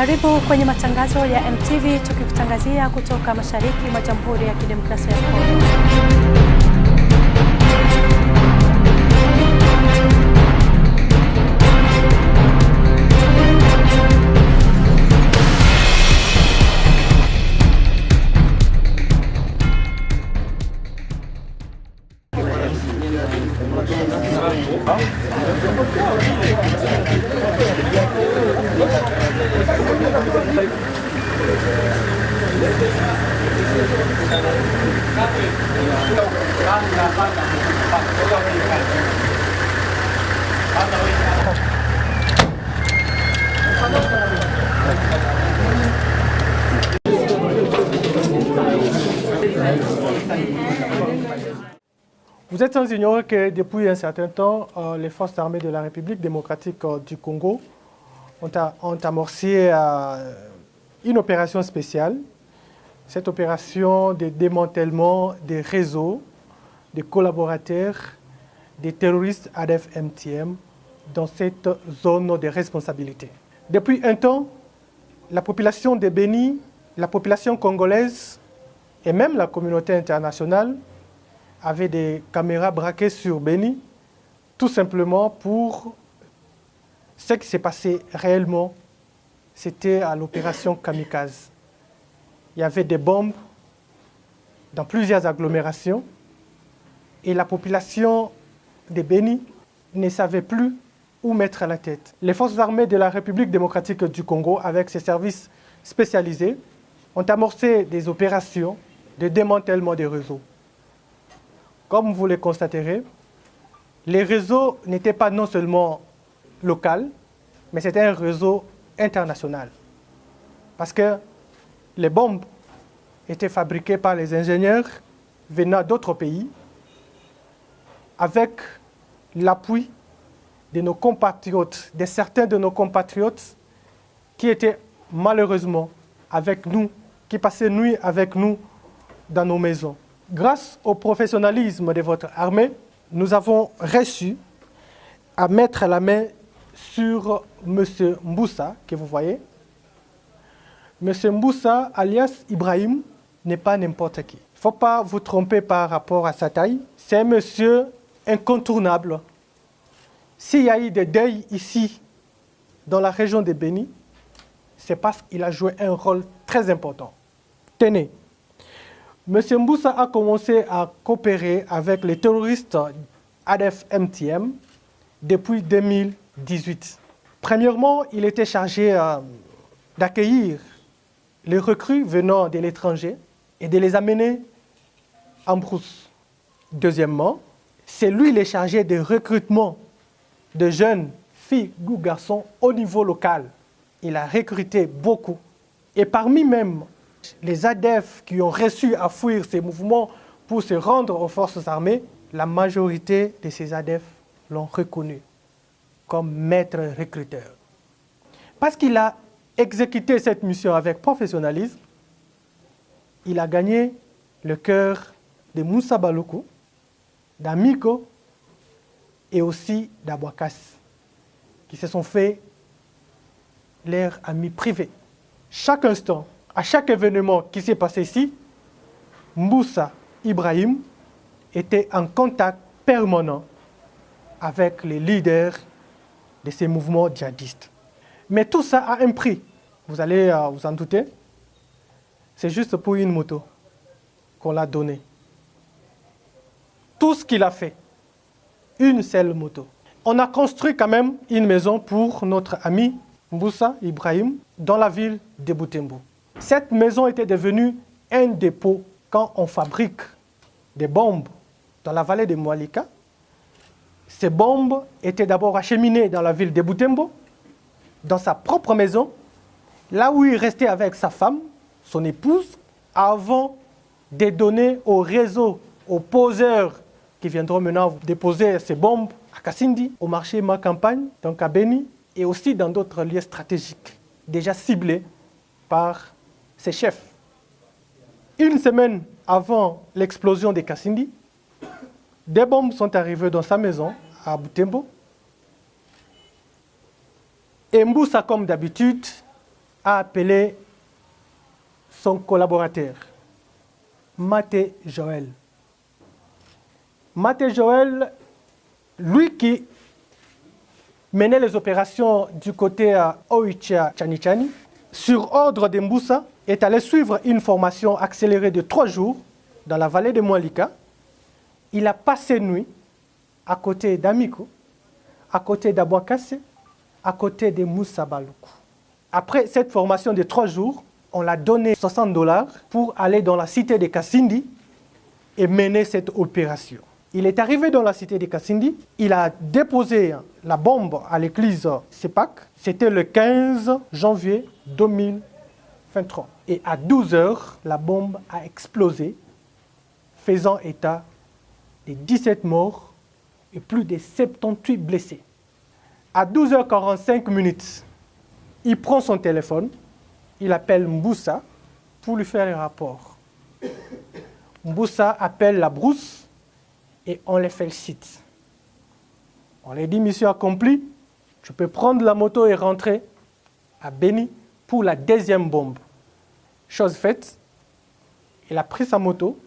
Karibu kwenye matangazo ya MTV tukikutangazia kutoka mashariki mwa Jamhuri ya Kidemokrasia ya Kongo. Vous êtes sans ignorer que depuis un certain temps, les forces armées de la République démocratique du Congo ont amorcé une opération spéciale. Cette opération de démantèlement des réseaux, des collaborateurs, des terroristes ADF-MTM dans cette zone de responsabilité. Depuis un temps, la population de Béni, la population congolaise et même la communauté internationale avaient des caméras braquées sur Béni, tout simplement pour ce qui s'est passé réellement. C'était à l'opération Kamikaze. Il y avait des bombes dans plusieurs agglomérations et la population de Béni ne savait plus où mettre la tête. Les forces armées de la République démocratique du Congo, avec ses services spécialisés, ont amorcé des opérations de démantèlement des réseaux. Comme vous le constaterez, les réseaux n'étaient pas non seulement locaux, mais c'était un réseau international. Parce que les bombes étaient fabriquées par les ingénieurs venant d'autres pays avec l'appui de nos compatriotes, de certains de nos compatriotes qui étaient malheureusement avec nous, qui passaient nuit avec nous dans nos maisons. Grâce au professionnalisme de votre armée, nous avons réussi à mettre la main sur M. Mboussa, que vous voyez. M. Mboussa, alias Ibrahim, n'est pas n'importe qui. Il ne faut pas vous tromper par rapport à sa taille. C'est un monsieur incontournable. S'il y a eu des deuils ici, dans la région de Béni, c'est parce qu'il a joué un rôle très important. Tenez. M. Mboussa a commencé à coopérer avec les terroristes ADF-MTM depuis 2018. Premièrement, il était chargé d'accueillir les recrues venant de l'étranger et de les amener en brousse. Deuxièmement, c'est lui le chargé de recrutement de jeunes filles ou garçons au niveau local. Il a recruté beaucoup. Et parmi même les ADF qui ont réussi à fuir ces mouvements pour se rendre aux forces armées, la majorité de ces ADF l'ont reconnu comme maître recruteur. Parce qu'il a exécuté cette mission avec professionnalisme, il a gagné le cœur de Moussa Baloukou, d'Amiko et aussi d'Abouakas, qui se sont fait leurs amis privés. Chaque instant, à chaque événement qui s'est passé ici, Mboussa Ibrahim était en contact permanent avec les leaders de ces mouvements djihadistes. Mais tout ça a un prix. Vous allez vous en douter. C'est juste pour une moto qu'on l'a donné. Tout ce qu'il a fait, une seule moto. On a construit quand même une maison pour notre ami Mboussa Ibrahim dans la ville de Butembo. Cette maison était devenue un dépôt quand on fabrique des bombes dans la vallée de Moualika. Ces bombes étaient d'abord acheminées dans la ville de Butembo, dans sa propre maison, là où il restait avec sa femme, son épouse, avant de donner au réseau, aux poseurs qui viendront maintenant déposer ces bombes à Kassindi, au marché Ma Campagne, donc à Béni, et aussi dans d'autres lieux stratégiques, déjà ciblés par ses chefs. Une semaine avant l'explosion de Kassindi, des bombes sont arrivées dans sa maison à Butembo. Et Mboussa, comme d'habitude, a appelé son collaborateur, Maté Joël. Maté Joël, lui qui menait les opérations du côté Oicha-Chanichani, sur ordre de Mboussa, est allé suivre une formation accélérée de 3 jours dans la vallée de Mwalika. Il a passé nuit à côté d'Amiko, à côté d'Abouakassé, à côté de Moussa Baloukou. Après cette formation de 3 jours, on l'a donné $60 pour aller dans la cité de Kassindi et mener cette opération. Il est arrivé dans la cité de Kassindi, il a déposé la bombe à l'église Sepak, c'était le 15 janvier 2023. Et à 12 h, la bombe a explosé, faisant état de 17 morts et plus de 78 blessés. À 12h45, il prend son téléphone, il appelle Mboussa pour lui faire le rapport. Mboussa appelle la brousse et on les félicite. On lui dit, mission accomplie, tu peux prendre la moto et rentrer à Beni pour la deuxième bombe. Chose faite, il a pris sa moto,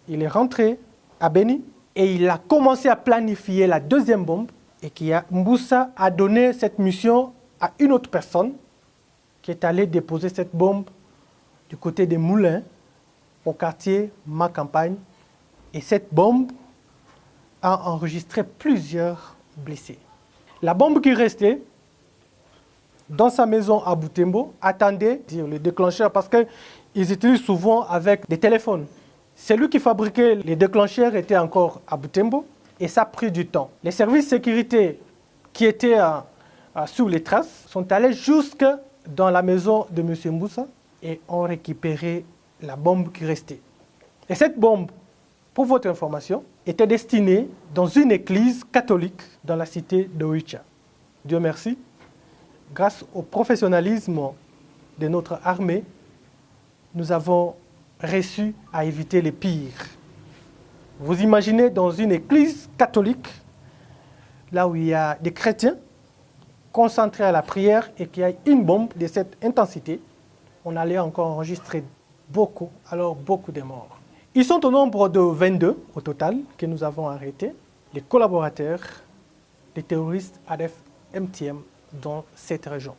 il est rentré à Beni et il a commencé à planifier la deuxième bombe et Mboussa a donné cette mission à une autre personne qui est allée déposer cette bombe du côté des Moulins au quartier Ma Campagne. Et cette bombe a enregistré plusieurs blessés. La bombe qui restait dans sa maison à Butembo attendait le déclencheur parce qu'ils utilisent souvent avec des téléphones. Celui qui fabriquait les déclencheurs était encore à Butembo et ça a pris du temps. Les services de sécurité qui étaient sur les traces sont allés jusque dans la maison de M. Mboussa et ont récupéré la bombe qui restait. Et cette bombe, pour votre information, était destinée dans une église catholique dans la cité de Oicha. Dieu merci, grâce au professionnalisme de notre armée, nous avons réussi à éviter les pires. Vous imaginez dans une église catholique, là où il y a des chrétiens concentrés à la prière et qu'il y a une bombe de cette intensité, on allait encore enregistrer beaucoup de morts. Ils sont au nombre de 22 au total que nous avons arrêtés, les collaborateurs des terroristes ADF-MTM dans cette région.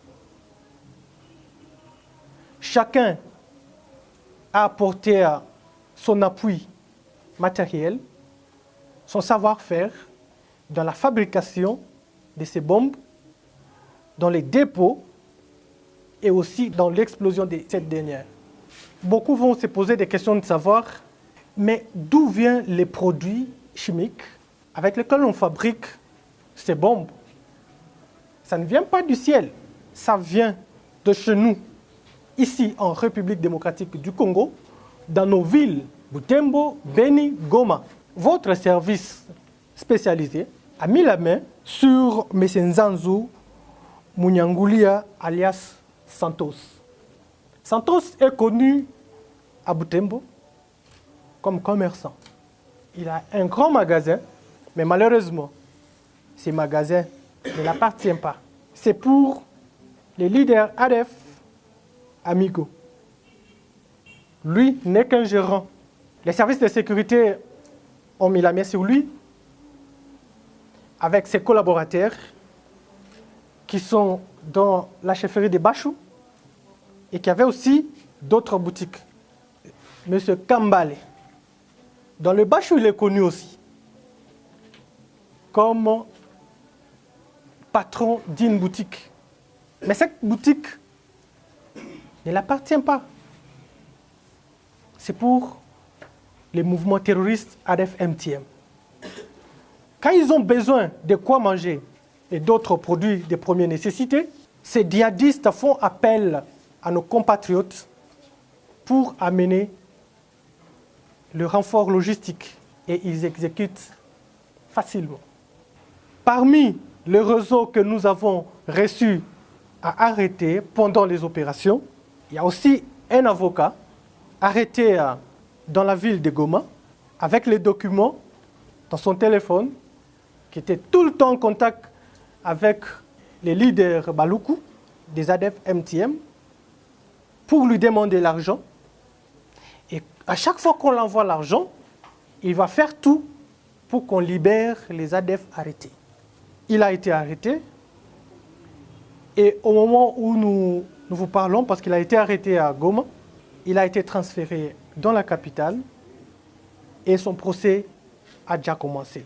Chacun a apporté son appui matériel, son savoir-faire dans la fabrication de ces bombes, dans les dépôts et aussi dans l'explosion de cette dernière. Beaucoup vont se poser des questions de savoir, mais d'où viennent les produits chimiques avec lesquels on fabrique ces bombes? Ça ne vient pas du ciel, ça vient de chez nous, ici en République démocratique du Congo, dans nos villes Butembo, Beni, Goma. Votre service spécialisé a mis la main sur M. Nzanzu Munyangulia alias Santos. Santos est connu à Butembo comme commerçant. Il a un grand magasin, mais malheureusement, ces magasins ne l'appartiennent pas. C'est pour les leaders ADF Amigo. Lui n'est qu'un gérant. Les services de sécurité ont mis la main sur lui avec ses collaborateurs qui sont dans la chefferie de Bachou et qui avaient aussi d'autres boutiques. Monsieur Kambale, dans le Bachou, il est connu aussi comme patron d'une boutique. Mais cette boutique ne l'appartient pas. C'est pour les mouvements terroristes ADF-MTM. Quand ils ont besoin de quoi manger et d'autres produits de première nécessité, ces djihadistes font appel à nos compatriotes pour amener le renfort logistique et ils exécutent facilement. Parmi les réseaux que nous avons reçus à arrêter pendant les opérations, il y a aussi un avocat arrêté dans la ville de Goma avec les documents dans son téléphone qui était tout le temps en contact avec les leaders Baloukou des ADF-MTM pour lui demander l'argent. Et à chaque fois qu'on l'envoie l'argent, il va faire tout pour qu'on libère les ADF arrêtés. Il a été arrêté. Et au moment où nous vous parlons, parce qu'il a été arrêté à Goma, il a été transféré dans la capitale et son procès a déjà commencé.